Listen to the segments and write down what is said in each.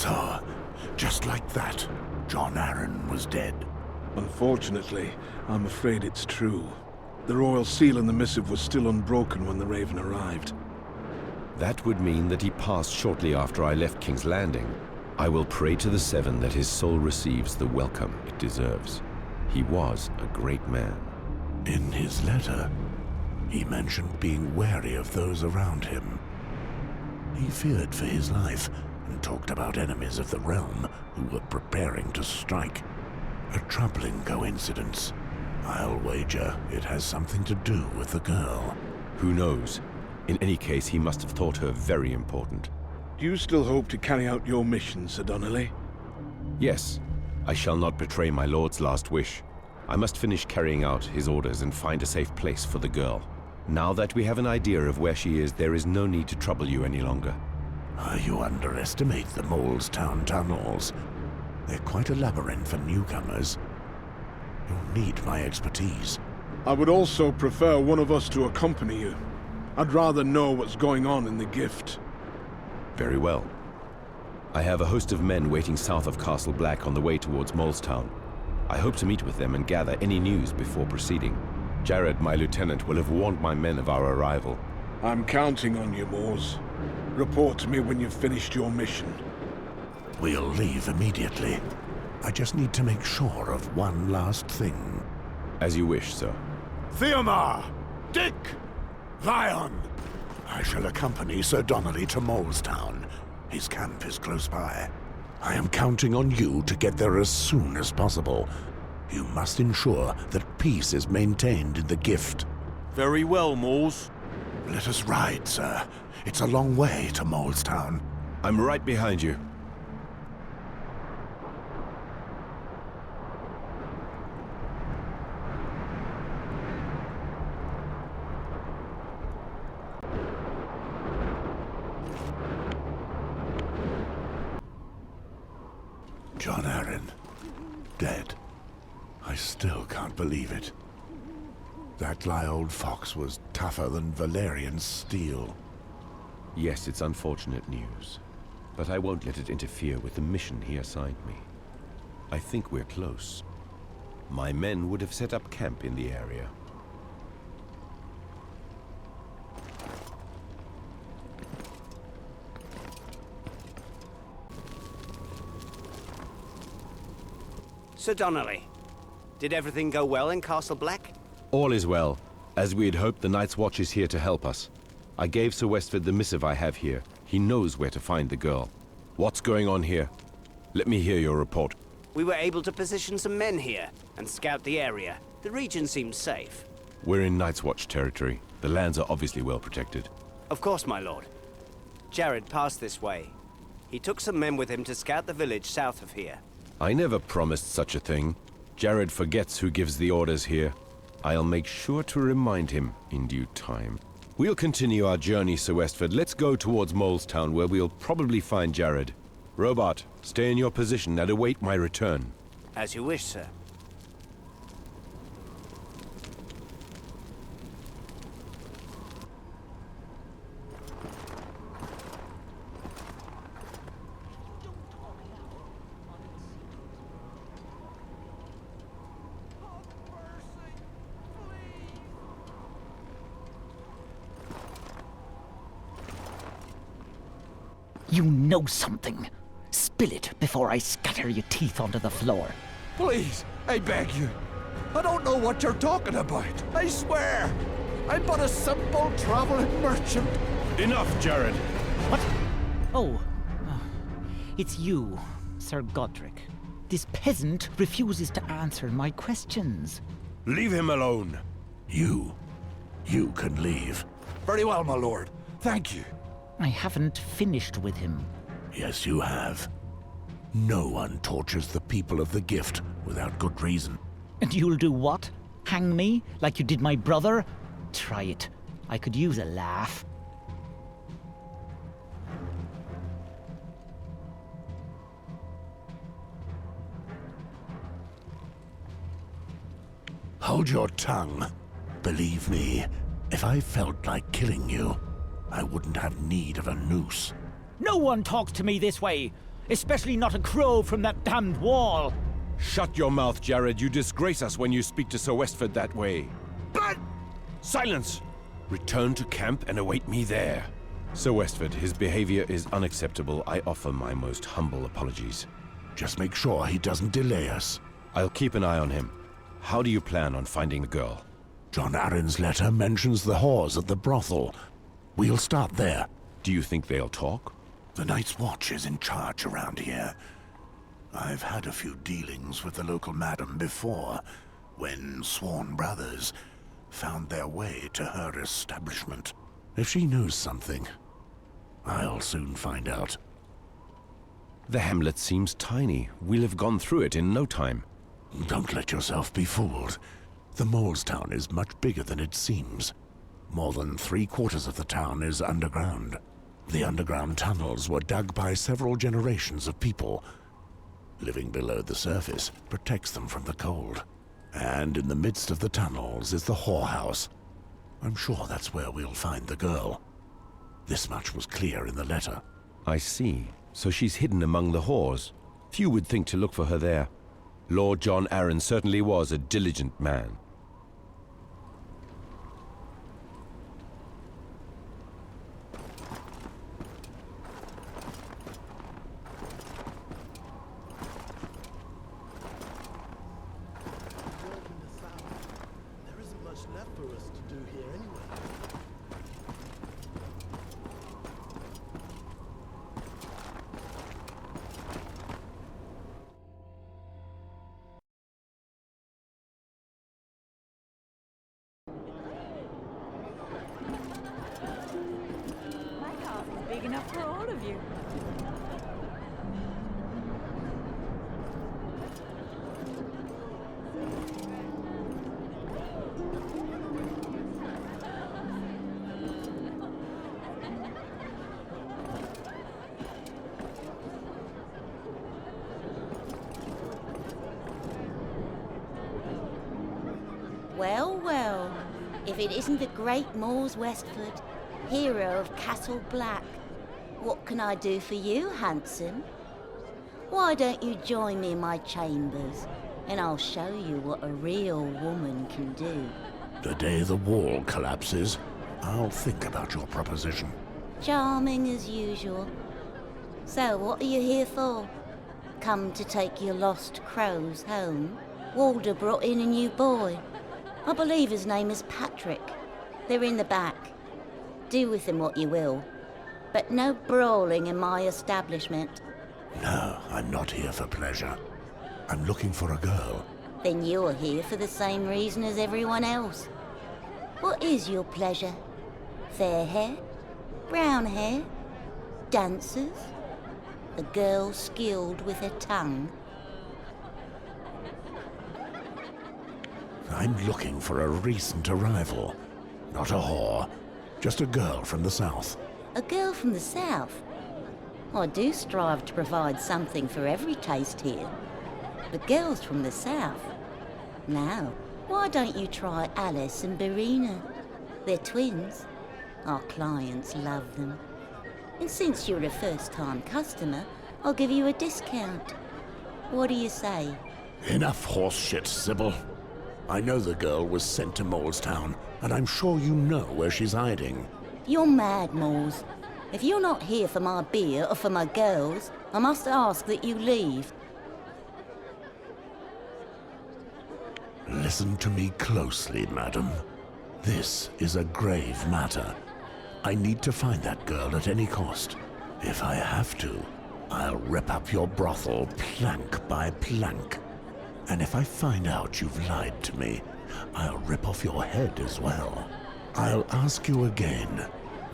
So, just like that, John Arryn was dead. Unfortunately, I'm afraid it's true. The royal seal in the missive was still unbroken when the Raven arrived. That would mean that he passed shortly after I left King's Landing. I will pray to the Seven that his soul receives the welcome it deserves. He was a great man. In his letter, he mentioned being wary of those around him. He feared for his life and talked about enemies of the realm who were preparing to strike. A troubling coincidence. I'll wager it has something to do with the girl. Who knows? In any case, he must have thought her very important. Do you still hope to carry out your mission, Sir Donnelly? Yes. I shall not betray my lord's last wish. I must finish carrying out his orders and find a safe place for the girl. Now that we have an idea of where she is, there is no need to trouble you any longer. You underestimate the Molestown tunnels. They're quite a labyrinth for newcomers. You'll need my expertise. I would also prefer one of us to accompany you. I'd rather know what's going on in the gift. Very well. I have a host of men waiting south of Castle Black on the way towards Molestown. I hope to meet with them and gather any news before proceeding. Jared, my lieutenant, will have warned my men of our arrival. I'm counting on you, Mors. Report to me when you've finished your mission. We'll leave immediately. I just need to make sure of one last thing. As you wish, sir. Theomar! Dick! Lion! I shall accompany Sir Donnelly to Molestown. His camp is close by. I am counting on you to get there as soon as possible. You must ensure that peace is maintained in the gift. Very well, Mors. Let us ride, sir. It's a long way to Molestown. I'm right behind you. John Arryn, dead. I still can't believe it. That sly old fox was tougher than Valerian steel. Yes, it's unfortunate news, but I won't let it interfere with the mission he assigned me. I think we're close. My men would have set up camp in the area. Sir Donnelly, did everything go well in Castle Black? All is well. As we had hoped, the Night's Watch is here to help us. I gave Sir Westford the missive I have here. He knows where to find the girl. What's going on here? Let me hear your report. We were able to position some men here and scout the area. The region seems safe. We're in Night's Watch territory. The lands are obviously well protected. Of course, my lord. Jared passed this way. He took some men with him to scout the village south of here. I never promised such a thing. Jared forgets who gives the orders here. I'll make sure to remind him in due time. We'll continue our journey, Sir Westford. Let's go towards Molestown, where we'll probably find Jared. Robot, stay in your position and await my return. As you wish, sir. You know something. Spill it before I scatter your teeth onto the floor. Please, I beg you. I don't know what you're talking about. I swear. I'm but a simple traveling merchant. Enough, Jared. What? Oh. It's you, Sir Godric. This peasant refuses to answer my questions. Leave him alone. You can leave. Very well, my lord. Thank you. I haven't finished with him. Yes, you have. No one tortures the people of the gift without good reason. And you'll do what? Hang me, like you did my brother? Try it. I could use a laugh. Hold your tongue. Believe me, if I felt like killing you, I wouldn't have need of a noose. No one talks to me this way. Especially not a crow from that damned wall. Shut your mouth, Jared. You disgrace us when you speak to Sir Westford that way. But... Silence! Return to camp and await me there. Sir Westford, his behavior is unacceptable. I offer my most humble apologies. Just make sure he doesn't delay us. I'll keep an eye on him. How do you plan on finding the girl? John Arryn's letter mentions the whores at the brothel. We'll start there. Do you think they'll talk? The Night's Watch is in charge around here. I've had a few dealings with the local madam before, when sworn brothers found their way to her establishment. If she knows something, I'll soon find out. The hamlet seems tiny. We'll have gone through it in no time. Don't let yourself be fooled. The Mole's Town is much bigger than it seems. More than 3/4 of the town is underground. The underground tunnels were dug by several generations of people. Living below the surface protects them from the cold. And in the midst of the tunnels is the whorehouse. I'm sure that's where we'll find the girl. This much was clear in the letter. I see. So she's hidden among the whores. Few would think to look for her there. Lord John Arryn certainly was a diligent man. There isn't much left for us to do here anyway. My house is big enough for all of you. Well, well, if it isn't the great Moors Westford, hero of Castle Black, what can I do for you, handsome? Why don't you join me in my chambers, and I'll show you what a real woman can do. The day the wall collapses, I'll think about your proposition. Charming as usual. So, what are you here for? Come to take your lost crows home? Walder brought in a new boy. I believe his name is Patrick. They're in the back. Do with them what you will. But no brawling in my establishment. No, I'm not here for pleasure. I'm looking for a girl. Then you're here for the same reason as everyone else. What is your pleasure? Fair hair? Brown hair? Dancers? A girl skilled with her tongue? I'm looking for a recent arrival. Not a whore. Just a girl from the south. A girl from the south? I do strive to provide something for every taste here. But girls from the south? Now, why don't you try Alice and Berina? They're twins. Our clients love them. And since you're a first-time customer, I'll give you a discount. What do you say? Enough horse shit, Sybil. I know the girl was sent to Molestown, and I'm sure you know where she's hiding. You're mad, Moors. If you're not here for my beer or for my girls, I must ask that you leave. Listen to me closely, madam. This is a grave matter. I need to find that girl at any cost. If I have to, I'll rip up your brothel plank by plank. And if I find out you've lied to me, I'll rip off your head as well. I'll ask you again,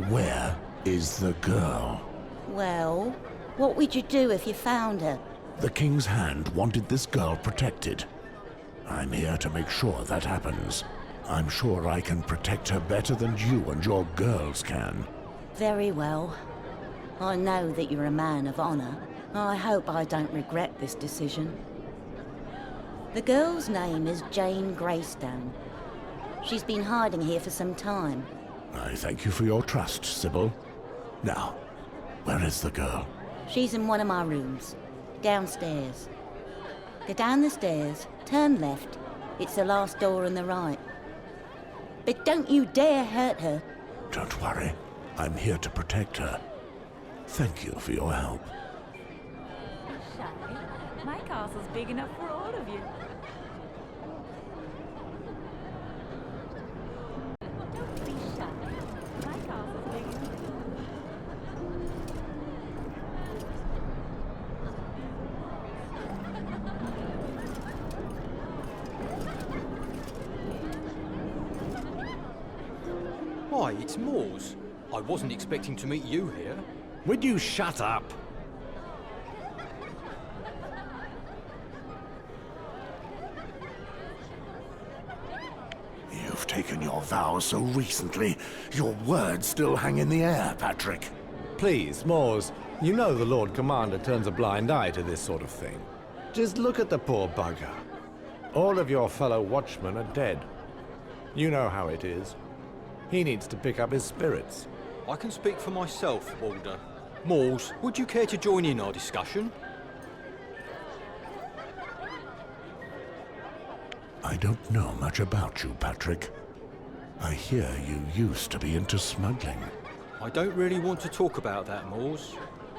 where is the girl? Well, what would you do if you found her? The King's Hand wanted this girl protected. I'm here to make sure that happens. I'm sure I can protect her better than you and your girls can. Very well. I know that you're a man of honor. I hope I don't regret this decision. The girl's name is Jane Greystone. She's been hiding here for some time. I thank you for your trust, Sybil. Now, where is the girl? She's in one of my rooms. Downstairs. Go down the stairs, turn left. It's the last door on the right. But don't you dare hurt her. Don't worry. I'm here to protect her. Thank you for your help. Shy. My castle's big enough for all of you. Don't be shy. My castle's big enough. Why, it's Moors. I wasn't expecting to meet you here. Would you shut up? You've taken your vow so recently, your words still hang in the air, Patrick. Please, Moors, you know the Lord Commander turns a blind eye to this sort of thing. Just look at the poor bugger. All of your fellow watchmen are dead. You know how it is. He needs to pick up his spirits. I can speak for myself, Walder. Moors, would you care to join in our discussion? I don't know much about you, Patrick. I hear you used to be into smuggling. I don't really want to talk about that, Moors.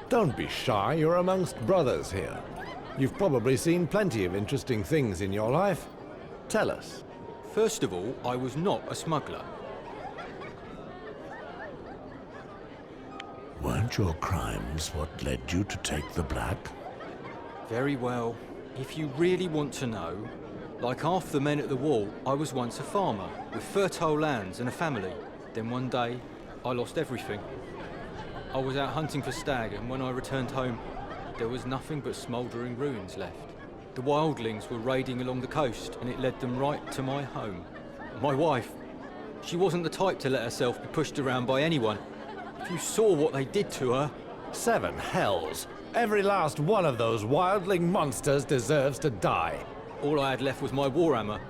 Don't be shy, you're amongst brothers here. You've probably seen plenty of interesting things in your life. Tell us. First of all, I was not a smuggler. Weren't your crimes what led you to take the black? Very well. If you really want to know, like half the men at the wall, I was once a farmer, with fertile lands and a family. Then one day, I lost everything. I was out hunting for stag, and when I returned home, there was nothing but smouldering ruins left. The wildlings were raiding along the coast, and it led them right to my home. My wife, she wasn't the type to let herself be pushed around by anyone. If you saw what they did to her... 7 hells! Every last one of those wildling monsters deserves to die. All I had left was my warhammer.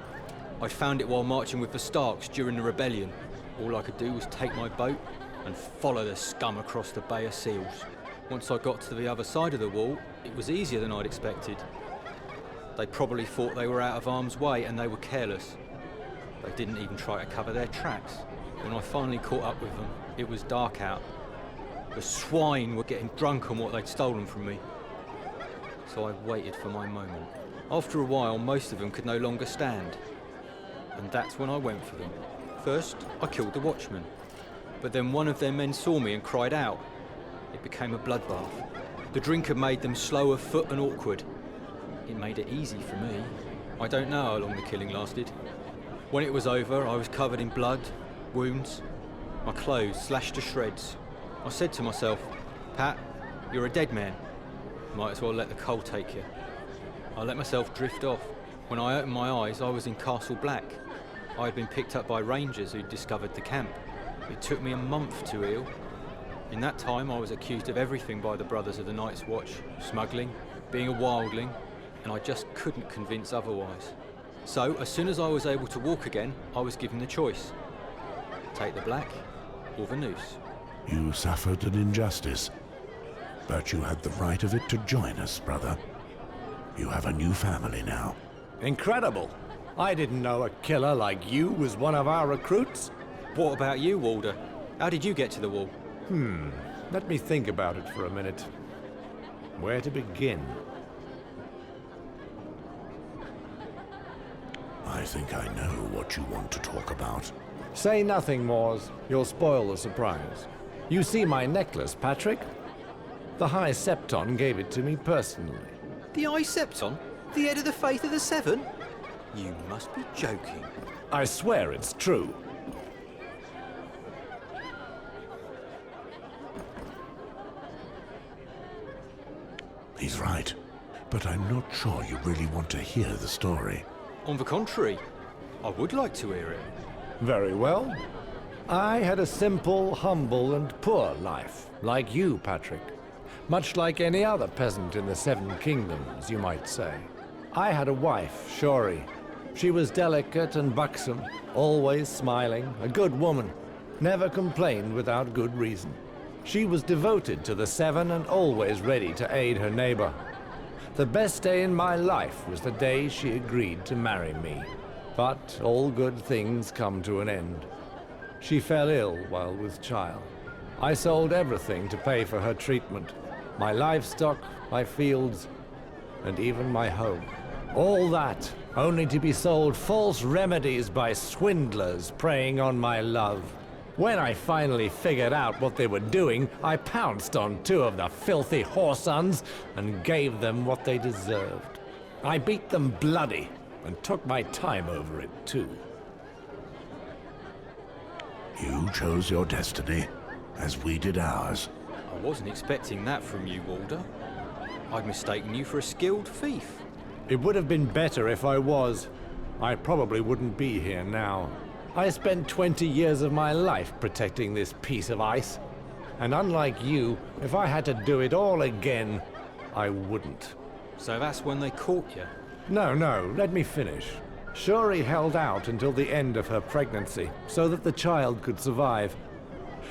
I found it while marching with the Starks during the rebellion. All I could do was take my boat and follow the scum across the Bay of Seals. Once I got to the other side of the wall, it was easier than I'd expected. They probably thought they were out of harm's way, and they were careless. They didn't even try to cover their tracks. When I finally caught up with them, it was dark out. The swine were getting drunk on what they'd stolen from me. So I waited for my moment. After a while, most of them could no longer stand. And that's when I went for them. First, I killed the watchman. But then one of their men saw me and cried out. It became a bloodbath. The drink had made them slow of foot and awkward. It made it easy for me. I don't know how long the killing lasted. When it was over, I was covered in blood, wounds, my clothes slashed to shreds. I said to myself, Pat, you're a dead man. Might as well let the cold take you. I let myself drift off. When I opened my eyes, I was in Castle Black. I had been picked up by rangers who'd discovered the camp. It took me a month to heal. In that time, I was accused of everything by the Brothers of the Night's Watch, smuggling, being a wildling, and I just couldn't convince otherwise. So, as soon as I was able to walk again, I was given the choice. Take the black or the noose. You suffered an injustice, but you had the right of it to join us, brother. You have a new family now. Incredible! I didn't know a killer like you was one of our recruits. What about you, Walder? How did you get to the wall? Let me think about it for a minute. Where to begin? I think I know what you want to talk about. Say nothing, Moors. You'll spoil the surprise. You see my necklace, Patrick? The High Septon gave it to me personally. The High Septon? The head of the Faith of the Seven? You must be joking. I swear it's true. He's right, but I'm not sure you really want to hear the story. On the contrary, I would like to hear it. Very well. I had a simple, humble, and poor life, like you, Patrick. Much like any other peasant in the Seven Kingdoms, you might say. I had a wife, Shori. She was delicate and buxom, always smiling, a good woman. Never complained without good reason. She was devoted to the seven and always ready to aid her neighbor. The best day in my life was the day she agreed to marry me. But all good things come to an end. She fell ill while with child. I sold everything to pay for her treatment. My livestock, my fields, and even my home. All that only to be sold false remedies by swindlers preying on my love. When I finally figured out what they were doing, I pounced on two of the filthy whoresons and gave them what they deserved. I beat them bloody and took my time over it too. You chose your destiny, as we did ours. I wasn't expecting that from you, Walder. I'd mistaken you for a skilled thief. It would have been better if I was. I probably wouldn't be here now. I spent 20 years of my life protecting this piece of ice. And unlike you, if I had to do it all again, I wouldn't. So that's when they caught you? No, let me finish. Shuri held out until the end of her pregnancy, so that the child could survive.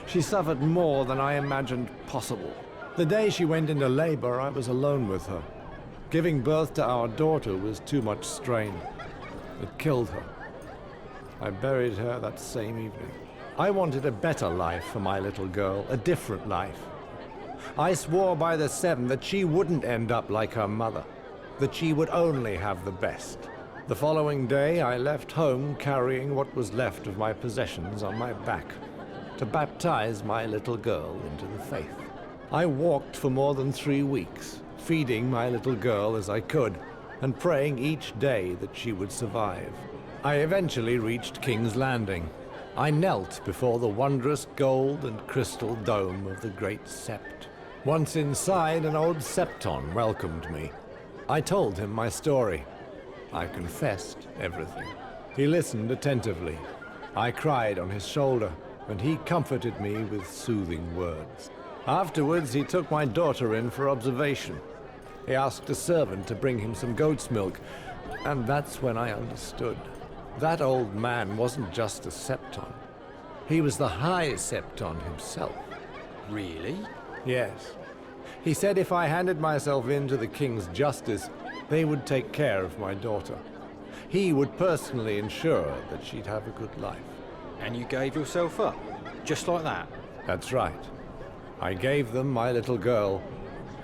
She suffered more than I imagined possible. The day she went into labor, I was alone with her. Giving birth to our daughter was too much strain. It killed her. I buried her that same evening. I wanted a better life for my little girl, a different life. I swore by the seven that she wouldn't end up like her mother, that she would only have the best. The following day, I left home carrying what was left of my possessions on my back, to baptize my little girl into the faith. I walked for more than 3 weeks, feeding my little girl as I could, and praying each day that she would survive. I eventually reached King's Landing. I knelt before the wondrous gold and crystal dome of the Great Sept. Once inside, an old Septon welcomed me. I told him my story. I confessed everything. He listened attentively. I cried on his shoulder, and he comforted me with soothing words. Afterwards, he took my daughter in for observation. He asked a servant to bring him some goat's milk, and that's when I understood. That old man wasn't just a Septon. He was the High Septon himself. Really? Yes. He said if I handed myself in to the king's justice, they would take care of my daughter. He would personally ensure that she'd have a good life. And you gave yourself up? Just like that? That's right. I gave them my little girl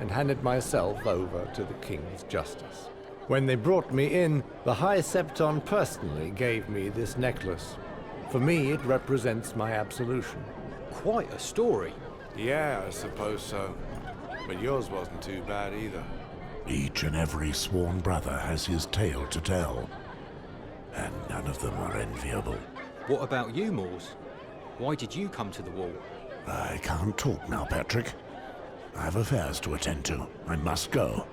and handed myself over to the king's justice. When they brought me in, the High Septon personally gave me this necklace. For me, it represents my absolution. Quite a story. Yeah, I suppose so. But yours wasn't too bad either. Each and every sworn brother has his tale to tell, and none of them are enviable. What about you, Moors? Why did you come to the wall? I can't talk now, Patrick. I have affairs to attend to. I must go.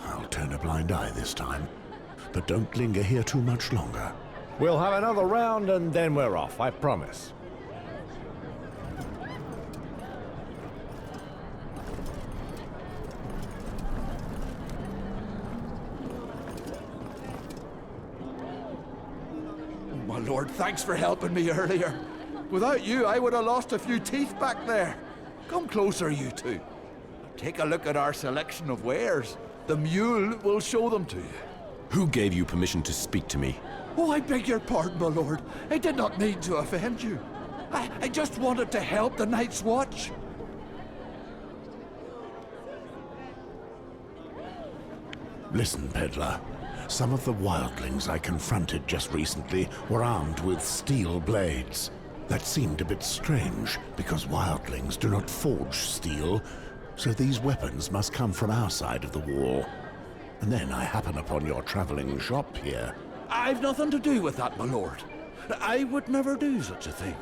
I'll turn a blind eye this time, but don't linger here too much longer. We'll have another round and then we're off, I promise. My lord, thanks for helping me earlier. Without you, I would have lost a few teeth back there. Come closer, you two. Take a look at our selection of wares. The mule will show them to you. Who gave you permission to speak to me? Oh, I beg your pardon, my lord. I did not mean to offend you. I just wanted to help the Night's Watch. Listen, peddler. Some of the wildlings I confronted just recently were armed with steel blades. That seemed a bit strange, because wildlings do not forge steel, so these weapons must come from our side of the wall. And then I happen upon your traveling shop here. I've nothing to do with that, my lord. I would never do such a thing.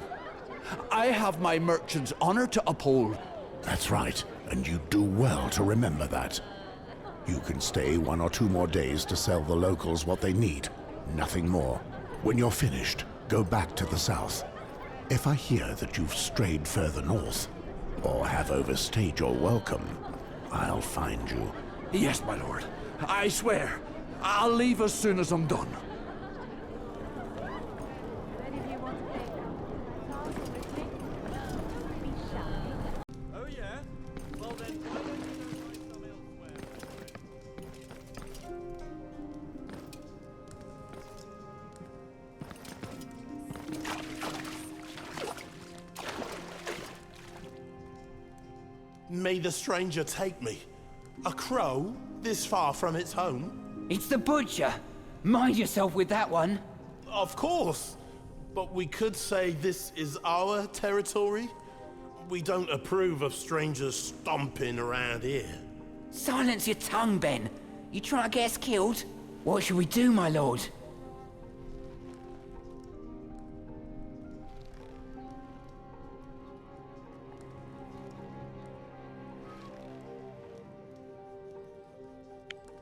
I have my merchant's honor to uphold. That's right, and you do well to remember that. You can stay 1 or 2 more days to sell the locals what they need. Nothing more. When you're finished, go back to the south. If I hear that you've strayed further north, or have overstayed your welcome, I'll find you. Yes, my lord. I swear. I'll leave as soon as I'm done. Oh yeah. May the stranger take me. A crow, this far from its home? It's the butcher. Mind yourself with that one. Of course. But we could say this is our territory. We don't approve of strangers stomping around here. Silence your tongue, Ben. You trying to get us killed? What should we do, my lord?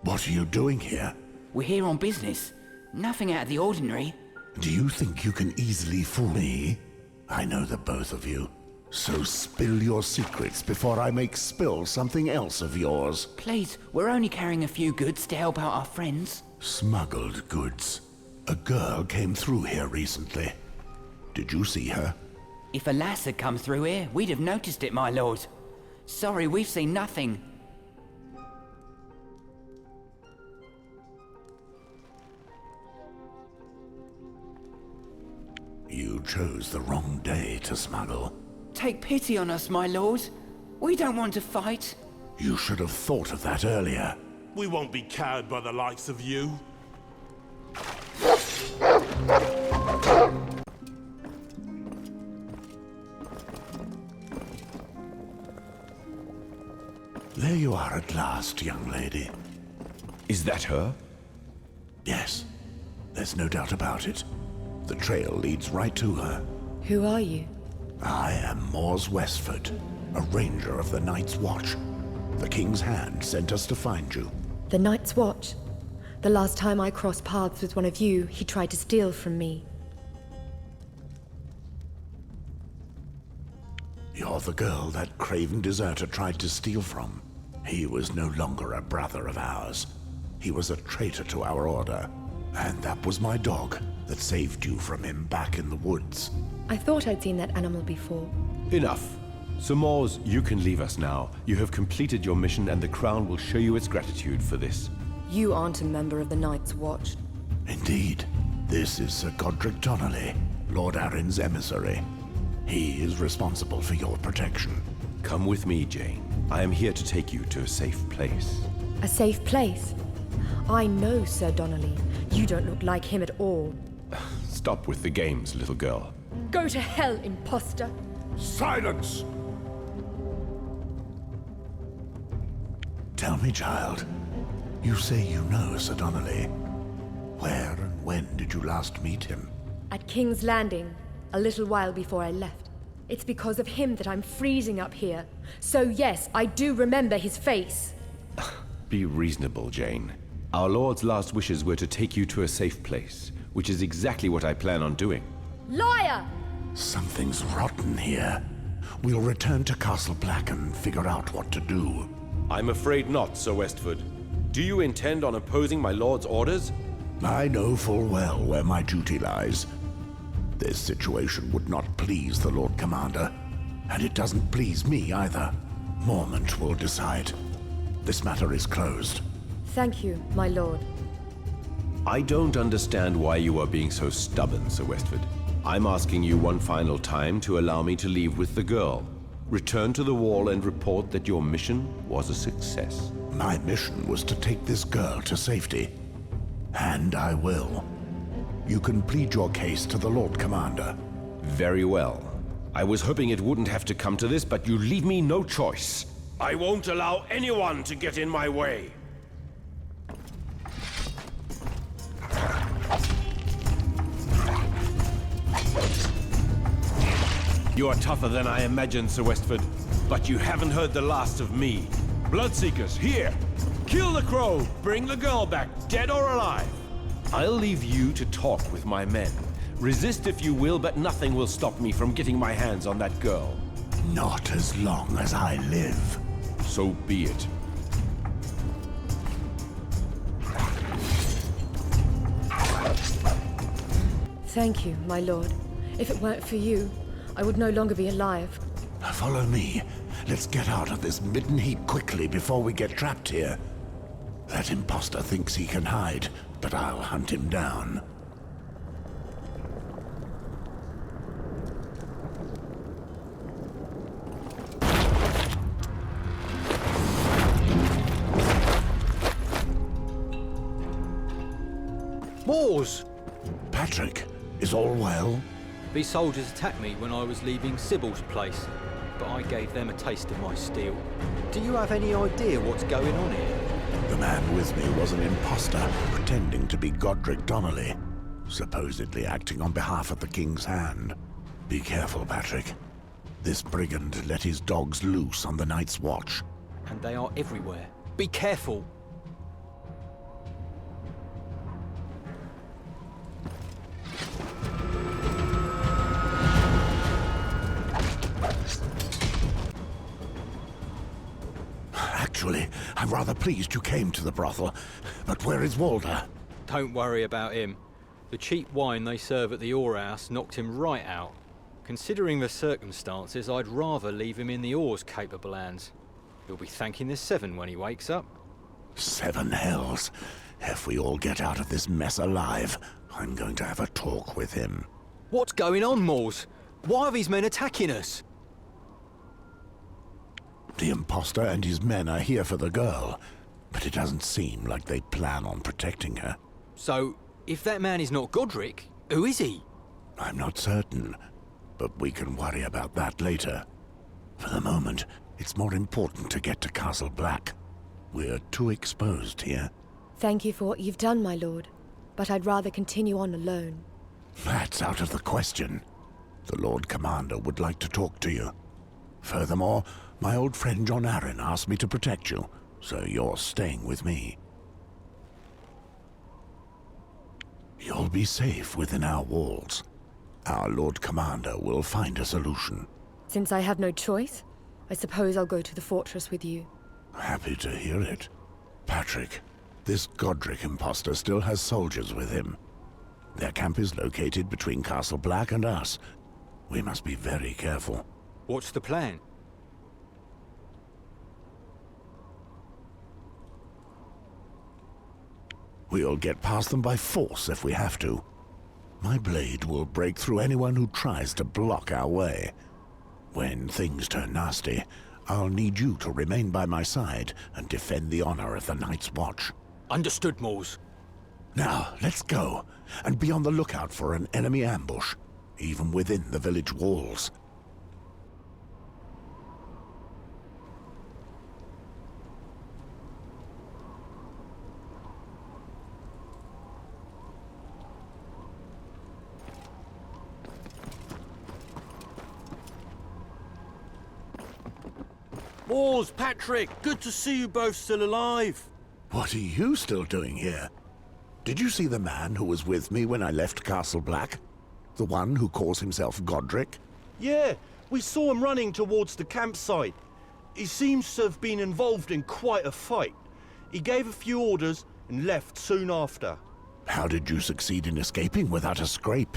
What are you doing here? We're here on business. Nothing out of the ordinary. Do you think you can easily fool me? I know the both of you. So spill your secrets before I make spill something else of yours. Please, we're only carrying a few goods to help out our friends. Smuggled goods. A girl came through here recently. Did you see her? If a lass had come through here, we'd have noticed it, my lord. Sorry, we've seen nothing. You chose the wrong day to smuggle. Take pity on us, my lord. We don't want to fight. You should have thought of that earlier. We won't be cowed by the likes of you. There you are at last, young lady. Is that her? Yes, there's no doubt about it. The trail leads right to her. Who are you? I am Mors Westford, a ranger of the Night's Watch. The King's Hand sent us to find you. The Night's Watch? The last time I crossed paths with one of you, he tried to steal from me. You're the girl that craven deserter tried to steal from. He was no longer a brother of ours. He was a traitor to our order. And that was my dog that saved you from him back in the woods. I thought I'd seen that animal before. Enough. Sir Mors, you can leave us now. You have completed your mission and the Crown will show you its gratitude for this. You aren't a member of the Night's Watch. Indeed. This is Sir Godric Donnelly, Lord Arryn's emissary. He is responsible for your protection. Come with me, Jane. I am here to take you to a safe place. A safe place? I know Sir Donnelly. You don't look like him at all. Stop with the games, little girl. Go to hell, imposter! Silence! Tell me, child. You say you know Sir Donnelly. Where and when did you last meet him? At King's Landing, a little while before I left. It's because of him that I'm freezing up here. So yes, I do remember his face. Be reasonable, Jane. Our Lord's last wishes were to take you to a safe place, which is exactly what I plan on doing. Liar! Something's rotten here. We'll return to Castle Black and figure out what to do. I'm afraid not, Sir Westford. Do you intend on opposing my Lord's orders? I know full well where my duty lies. This situation would not please the Lord Commander, and it doesn't please me either. Mormont will decide. This matter is closed. Thank you, my lord. I don't understand why you are being so stubborn, Sir Westford. I'm asking you one final time to allow me to leave with the girl. Return to the wall and report that your mission was a success. My mission was to take this girl to safety. And I will. You can plead your case to the Lord Commander. Very well. I was hoping it wouldn't have to come to this, but you leave me no choice. I won't allow anyone to get in my way. You are tougher than I imagined, Sir Westford, but you haven't heard the last of me. Bloodseekers, here! Kill the crow! Bring the girl back, dead or alive! I'll leave you to talk with my men. Resist if you will, but nothing will stop me from getting my hands on that girl. Not as long as I live. So be it. Thank you, my lord. If it weren't for you, I would no longer be alive. Follow me. Let's get out of this midden heap quickly before we get trapped here. That imposter thinks he can hide, but I'll hunt him down. Moors! Patrick, is all well? These soldiers attacked me when I was leaving Sybil's place, but I gave them a taste of my steel. Do you have any idea what's going on here? The man with me was an imposter, pretending to be Godric Donnelly, supposedly acting on behalf of the King's Hand. Be careful, Patrick. This brigand let his dogs loose on the Night's Watch. And they are everywhere. Be careful! Actually, I'm rather pleased you came to the brothel. But where is Walder? Don't worry about him. The cheap wine they serve at the Oar-house knocked him right out. Considering the circumstances, I'd rather leave him in the Oar's capable hands. He'll be thanking the Seven when he wakes up. 7 hells. If we all get out of this mess alive, I'm going to have a talk with him. What's going on, Moors? Why are these men attacking us? The imposter and his men are here for the girl, but it doesn't seem like they plan on protecting her. So, if that man is not Godric, who is he? I'm not certain, but we can worry about that later. For the moment, it's more important to get to Castle Black. We're too exposed here. Thank you for what you've done, my lord, but I'd rather continue on alone. That's out of the question. The Lord Commander would like to talk to you. Furthermore, my old friend John Arryn asked me to protect you, so you're staying with me. You'll be safe within our walls. Our Lord Commander will find a solution. Since I have no choice, I suppose I'll go to the fortress with you. Happy to hear it. Patrick, this Godric imposter still has soldiers with him. Their camp is located between Castle Black and us. We must be very careful. What's the plan? We'll get past them by force if we have to. My blade will break through anyone who tries to block our way. When things turn nasty, I'll need you to remain by my side and defend the honor of the Night's Watch. Understood, Moors. Now, let's go, and be on the lookout for an enemy ambush, even within the village walls. Moors, Patrick, good to see you both still alive. What are you still doing here? Did you see the man who was with me when I left Castle Black? The one who calls himself Godric? Yeah, we saw him running towards the campsite. He seems to have been involved in quite a fight. He gave a few orders and left soon after. How did you succeed in escaping without a scrape?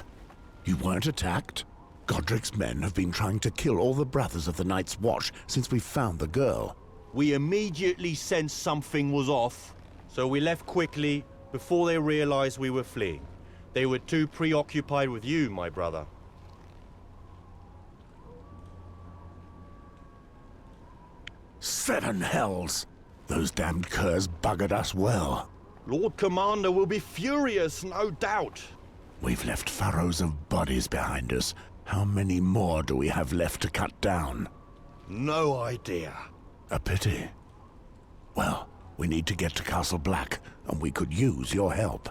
You weren't attacked? Godric's men have been trying to kill all the brothers of the Night's Watch since we found the girl. We immediately sensed something was off, so we left quickly before they realized we were fleeing. They were too preoccupied with you, my brother. Seven hells! Those damned curs buggered us well. Lord Commander will be furious, no doubt. We've left furrows of bodies behind us. How many more do we have left to cut down? No idea. A pity. Well, we need to get to Castle Black, and we could use your help.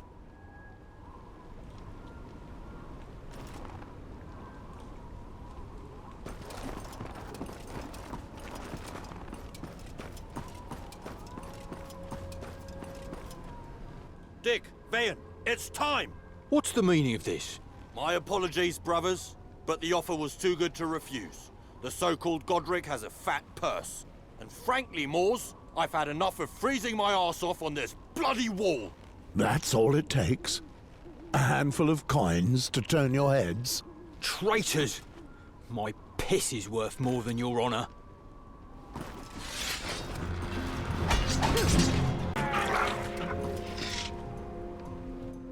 Dick, Vayan, it's time! What's the meaning of this? My apologies, brothers, but the offer was too good to refuse. The so-called Godric has a fat purse. And frankly, Moors, I've had enough of freezing my arse off on this bloody wall. That's all it takes? A handful of coins to turn your heads? Traitors! My piss is worth more than your honor.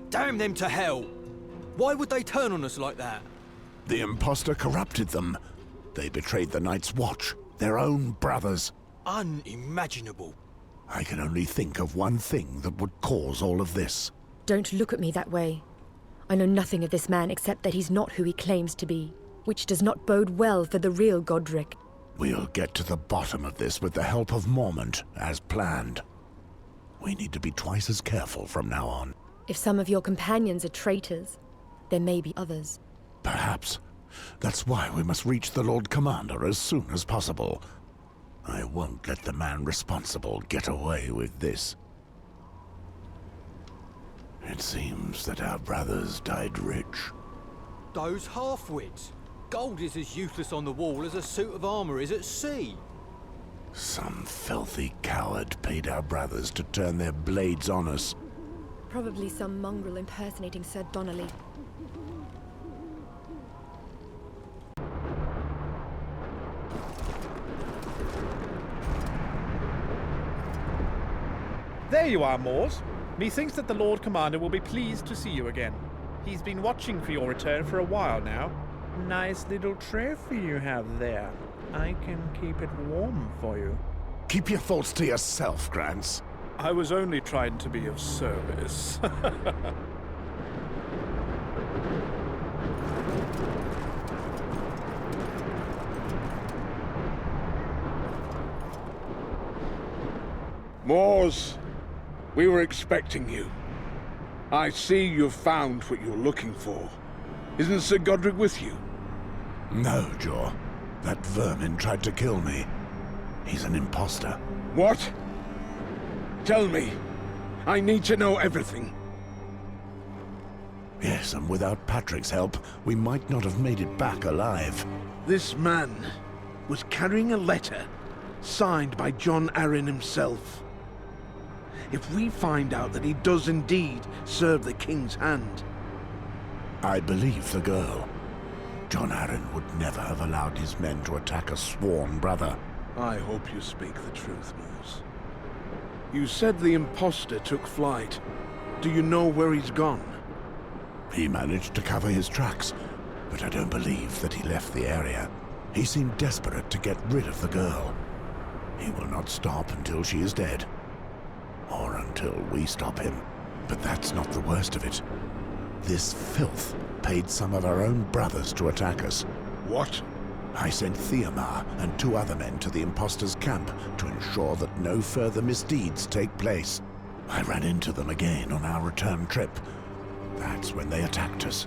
Damn them to hell! Why would they turn on us like that? The imposter corrupted them. They betrayed the Night's Watch, their own brothers. Unimaginable. I can only think of one thing that would cause all of this. Don't look at me that way. I know nothing of this man except that he's not who he claims to be, which does not bode well for the real Godric. We'll get to the bottom of this with the help of Mormont, as planned. We need to be twice as careful from now on. If some of your companions are traitors, there may be others. Perhaps. That's why we must reach the Lord Commander as soon as possible. I won't let the man responsible get away with this. It seems that our brothers died rich. Those half-wits. Gold is as useless on the wall as a suit of armor is at sea. Some filthy coward paid our brothers to turn their blades on us. Probably some mongrel impersonating Sir Donnelly. There you are, Moors. Methinks that the Lord Commander will be pleased to see you again. He's been watching for your return for a while now. Nice little trophy you have there. I can keep it warm for you. Keep your thoughts to yourself, Grants. I was only trying to be of service. Moors, we were expecting you. I see you've found what you're looking for. Isn't Sir Godric with you? No, Jaw. That vermin tried to kill me. He's an imposter. What? Tell me. I need to know everything. Yes, and without Patrick's help, we might not have made it back alive. This man was carrying a letter signed by John Arryn himself. If we find out that he does indeed serve the king's hand... I believe the girl. John Arryn would never have allowed his men to attack a sworn brother. I hope you speak the truth, Moors. You said the imposter took flight. Do you know where he's gone? He managed to cover his tracks, but I don't believe that he left the area. He seemed desperate to get rid of the girl. He will not stop until she is dead. Or until we stop him. But that's not the worst of it. This filth paid some of our own brothers to attack us. What? I sent Theomar and 2 other men to the imposter's camp to ensure that no further misdeeds take place. I ran into them again on our return trip. That's when they attacked us.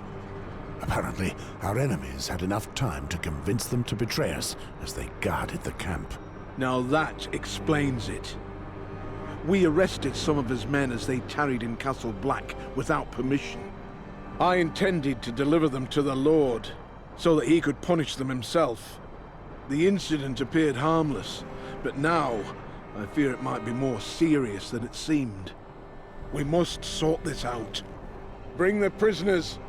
Apparently, our enemies had enough time to convince them to betray us as they guarded the camp. Now that explains it. We arrested some of his men as they tarried in Castle Black without permission. I intended to deliver them to the Lord, so that he could punish them himself. The incident appeared harmless, but now I fear it might be more serious than it seemed. We must sort this out. Bring the prisoners.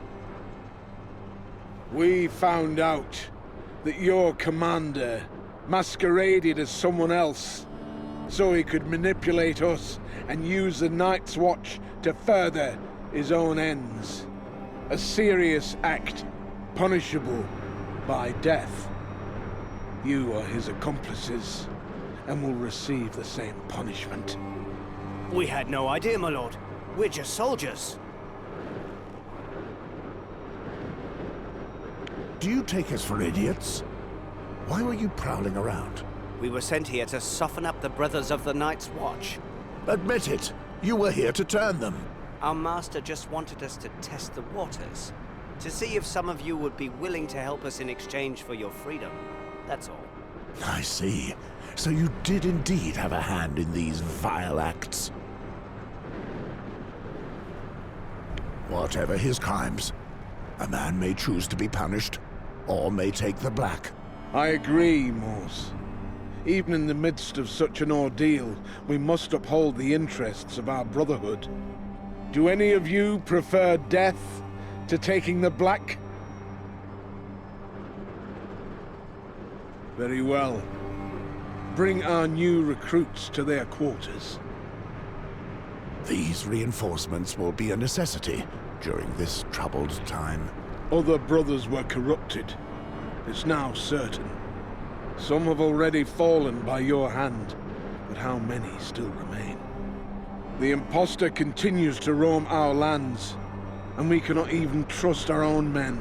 We found out that your commander masqueraded as someone else, so he could manipulate us and use the Night's Watch to further his own ends. A serious act, punishable by death. You are his accomplices, and will receive the same punishment. We had no idea, my lord. We're just soldiers. Do you take us for idiots? Why were you prowling around? We were sent here to soften up the brothers of the Night's Watch. Admit it. You were here to turn them. Our master just wanted us to test the waters, to see if some of you would be willing to help us in exchange for your freedom. That's all. I see. So you did indeed have a hand in these vile acts. Whatever his crimes, a man may choose to be punished, or may take the black. I agree, Moors. Even in the midst of such an ordeal, we must uphold the interests of our brotherhood. Do any of you prefer death to taking the black? Very well. Bring our new recruits to their quarters. These reinforcements will be a necessity during this troubled time. Other brothers were corrupted. It's now certain. Some have already fallen by your hand, but how many still remain? The impostor continues to roam our lands, and we cannot even trust our own men.